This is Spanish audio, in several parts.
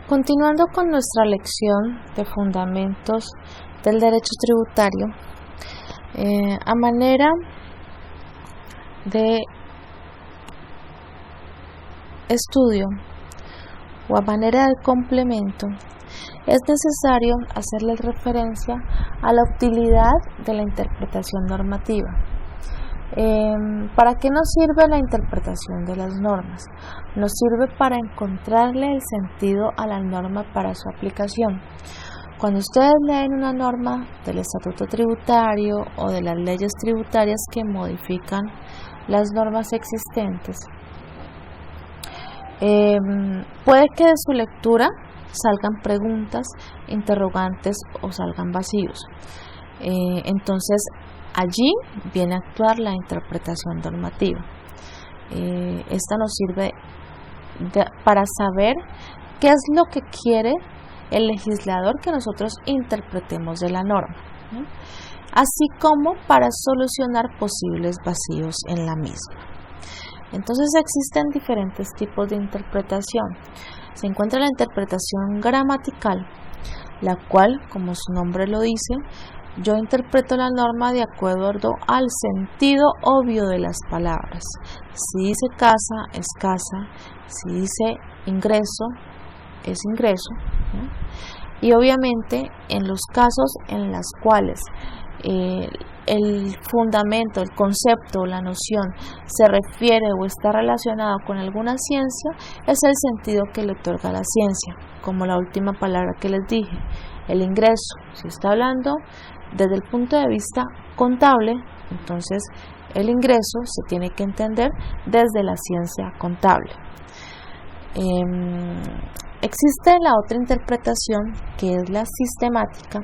Continuando con nuestra lección de fundamentos del derecho tributario, a manera de estudio o a manera de complemento, es necesario hacerle referencia a la utilidad de la interpretación normativa. ¿Para qué nos sirve la interpretación de las normas? Nos sirve para encontrarle el sentido a la norma para su aplicación. Cuando ustedes leen una norma del Estatuto Tributario o de las leyes tributarias que modifican las normas existentes, puede que de su lectura salgan preguntas, interrogantes o salgan vacíos. Entonces, allí viene a actuar la interpretación normativa. Esta nos sirve para saber qué es lo que quiere el legislador que nosotros interpretemos de la norma, ¿no? Así como para solucionar posibles vacíos en la misma. Entonces existen diferentes tipos de interpretación. Se encuentra la interpretación gramatical, la cual, como su nombre lo dice, yo interpreto la norma de acuerdo al sentido obvio de las palabras. Si dice casa, es casa. Si dice ingreso, es ingreso, ¿no? Y obviamente en los casos en los cuales el fundamento, el concepto, la noción se refiere o está relacionado con alguna ciencia, es el sentido que le otorga la ciencia, como la última palabra que les dije, el ingreso. Si está hablando desde el punto de vista contable, entonces el ingreso se tiene que entender desde la ciencia contable. Existe la otra interpretación, que es la sistemática,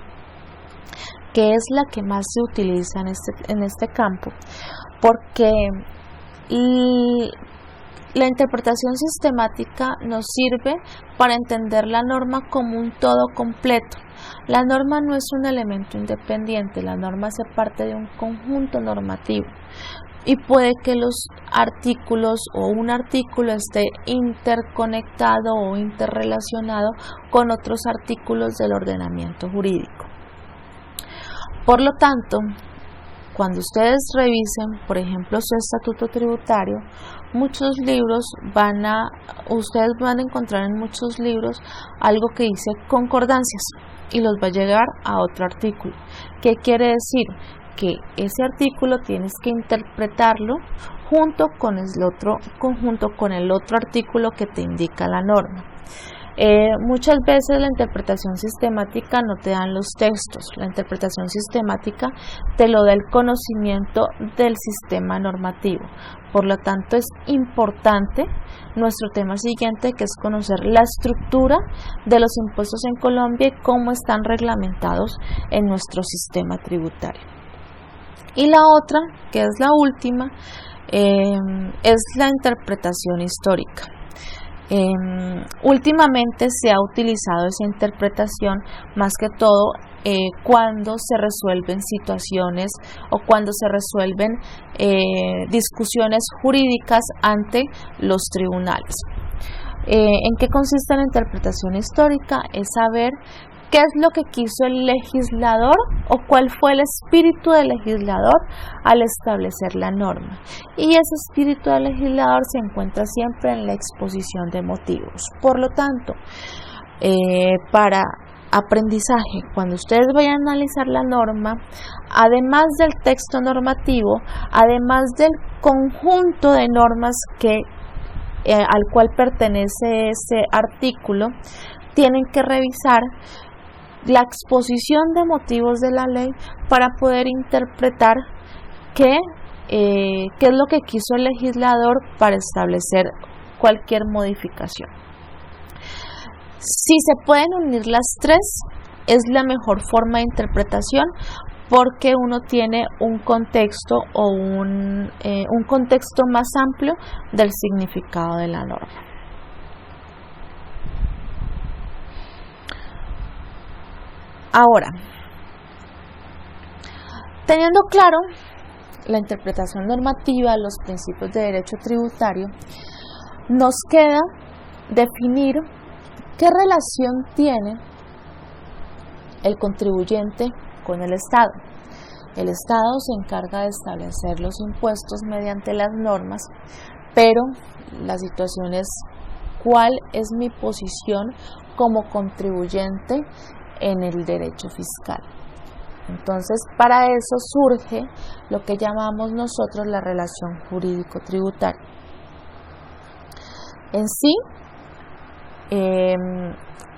que es la que más se utiliza en este campo, porque la interpretación sistemática nos sirve para entender la norma como un todo completo. La norma no es un elemento independiente, la norma hace parte de un conjunto normativo y puede que los artículos o un artículo esté interconectado o interrelacionado con otros artículos del ordenamiento jurídico. Por lo tanto, cuando ustedes revisen, por ejemplo, su estatuto tributario, ustedes van a encontrar en muchos libros algo que dice concordancias y los va a llegar a otro artículo. ¿Qué quiere decir? Que ese artículo tienes que interpretarlo junto con el otro artículo que te indica la norma. Muchas veces la interpretación sistemática no te dan los textos, la interpretación sistemática te lo da el conocimiento del sistema normativo. Por lo tanto, es importante nuestro tema siguiente, que es conocer la estructura de los impuestos en Colombia y cómo están reglamentados en nuestro sistema tributario. Y la otra, que es la última, es la interpretación histórica. Últimamente se ha utilizado esa interpretación más que todo cuando se resuelven situaciones o cuando se resuelven discusiones jurídicas ante los tribunales. ¿En qué consiste la interpretación histórica? Es saber qué es lo que quiso el legislador o cuál fue el espíritu del legislador al establecer la norma. Y ese espíritu del legislador se encuentra siempre en la exposición de motivos. Por lo tanto, para aprendizaje, cuando ustedes vayan a analizar la norma, además del texto normativo, además del conjunto de normas al cual pertenece ese artículo, tienen que revisar la exposición de motivos de la ley para poder interpretar qué es lo que quiso el legislador para establecer cualquier modificación. Si se pueden unir las tres, es la mejor forma de interpretación, porque uno tiene un contexto o un contexto más amplio del significado de la norma. Ahora, teniendo claro la interpretación normativa, los principios de derecho tributario, nos queda definir ¿Qué relación tiene el contribuyente con el Estado? El Estado se encarga de establecer los impuestos mediante las normas, pero la situación es cuál es mi posición como contribuyente en el derecho fiscal. Entonces, para eso surge lo que llamamos nosotros la relación jurídico-tributaria. En sí,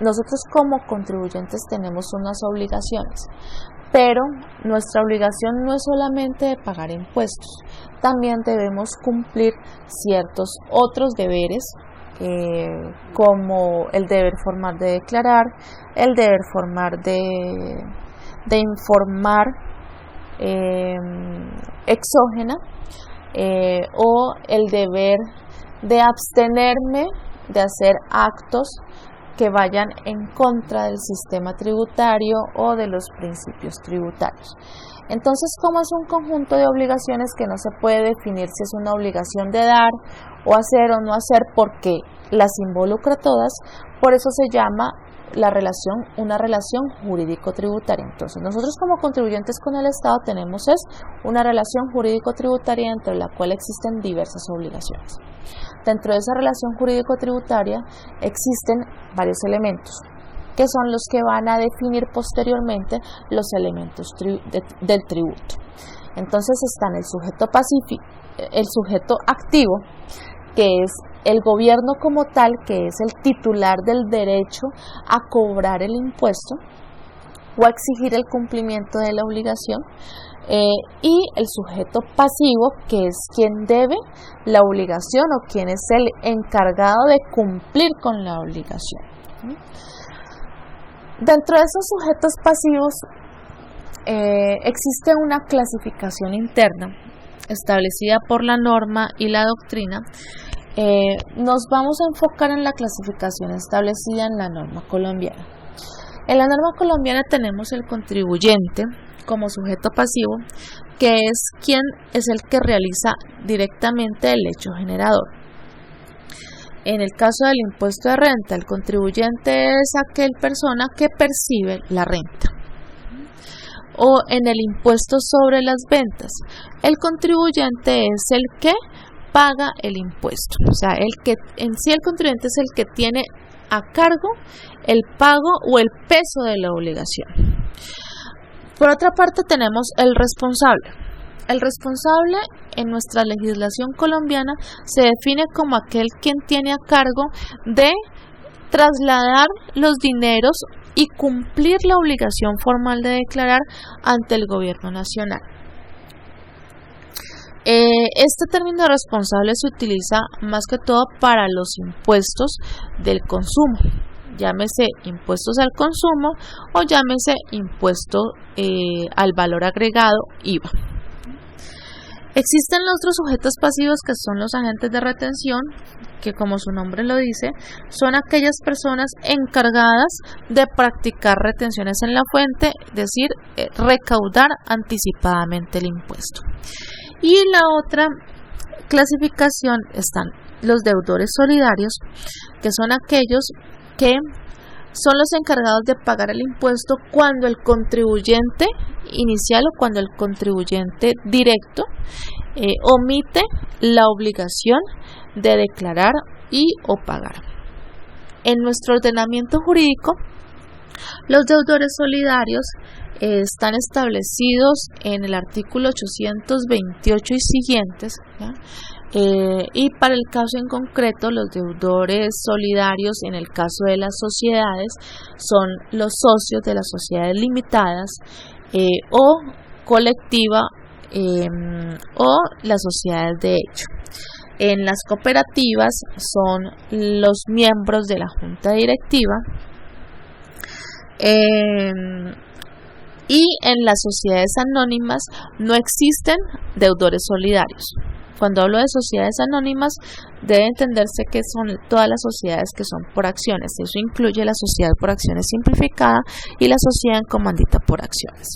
nosotros como contribuyentes tenemos unas obligaciones, pero nuestra obligación no es solamente de pagar impuestos, también debemos cumplir ciertos otros deberes, como el deber formal de declarar, el deber formal de informar exógena, o el deber de abstenerme de hacer actos que vayan en contra del sistema tributario o de los principios tributarios. Entonces, como es un conjunto de obligaciones que no se puede definir si es una obligación de dar o hacer o no hacer, porque las involucra todas, por eso se llama una relación jurídico-tributaria. Entonces, nosotros como contribuyentes con el Estado tenemos una relación jurídico-tributaria entre la cual existen diversas obligaciones. Dentro de esa relación jurídico-tributaria existen varios elementos, que son los que van a definir posteriormente los elementos del tributo. Entonces están el sujeto activo, que es el gobierno como tal, que es el titular del derecho a cobrar el impuesto o a exigir el cumplimiento de la obligación, y el sujeto pasivo, que es quien debe la obligación o quien es el encargado de cumplir con la obligación. Dentro de esos sujetos pasivos existe una clasificación interna establecida por la norma y la doctrina. Nos vamos a enfocar en la clasificación establecida en la norma colombiana. En la norma colombiana tenemos el contribuyente como sujeto pasivo, que es quien es el que realiza directamente el hecho generador. En el caso del impuesto de renta, el contribuyente es aquel persona que percibe la renta. O en el impuesto sobre las ventas, el contribuyente es el que paga el impuesto. O sea, el contribuyente es el que tiene a cargo el pago o el peso de la obligación. Por otra parte tenemos el responsable. El responsable en nuestra legislación colombiana se define como aquel quien tiene a cargo de trasladar los dineros y cumplir la obligación formal de declarar ante el gobierno nacional. Este término responsable se utiliza más que todo para los impuestos del consumo, llámese impuestos al consumo o llámese impuesto al valor agregado, IVA. Existen los otros sujetos pasivos, que son los agentes de retención, que como su nombre lo dice, son aquellas personas encargadas de practicar retenciones en la fuente, es decir, recaudar anticipadamente el impuesto. Y en la otra clasificación están los deudores solidarios, que son aquellos que son los encargados de pagar el impuesto cuando el contribuyente inicial o cuando el contribuyente directo omite la obligación de declarar y o pagar. En nuestro ordenamiento jurídico, los deudores solidarios están establecidos en el artículo 828 y siguientes, ¿ya? Y para el caso en concreto, los deudores solidarios en el caso de las sociedades son los socios de las sociedades limitadas o colectiva o las sociedades de hecho. En las cooperativas son los miembros de la junta directiva, y en las sociedades anónimas no existen deudores solidarios. Cuando hablo de sociedades anónimas, debe entenderse que son todas las sociedades que son por acciones. Eso incluye la sociedad por acciones simplificada y la sociedad en comandita por acciones.